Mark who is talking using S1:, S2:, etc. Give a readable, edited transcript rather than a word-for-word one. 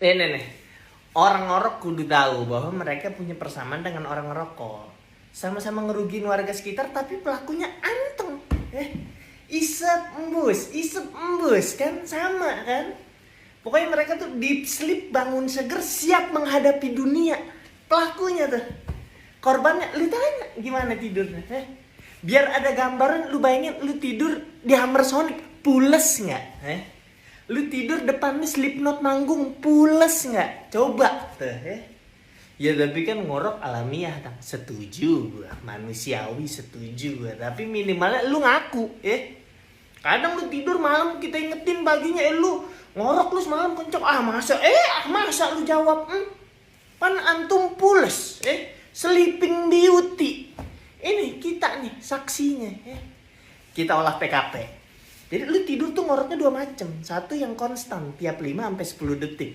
S1: Nih. Orang ngorok kudu tahu bahwa mereka punya persamaan dengan orang ngerokok. Sama-sama ngerugiin warga sekitar tapi pelakunya anteng. Isep embus kan sama kan? Pokoknya mereka tuh deep sleep, bangun seger, siap menghadapi dunia. Pelakunya tuh. Korbannya lu tanya gimana tidurnya? Biar ada gambaran, lu bayangin lu tidur di Hammer Sonic, pules nggak? Lu tidur depannya Slipknot manggung, pules nggak? Coba tuh. Ya tapi kan ngorok alamiah, Tang. Setuju gua, manusiawi setuju gua. Tapi minimalnya lu ngaku, Kadang lu tidur malam kita ingetin paginya, lu ngorok lu semalam kencok. Masa lu jawab, pan antum pules, sleeping beauty. Ini kita nih saksinya, Kita olah PKP. Jadi lu tidur tuh ngoroknya 2 macam. Satu yang konstan tiap 5 sampai 10 detik.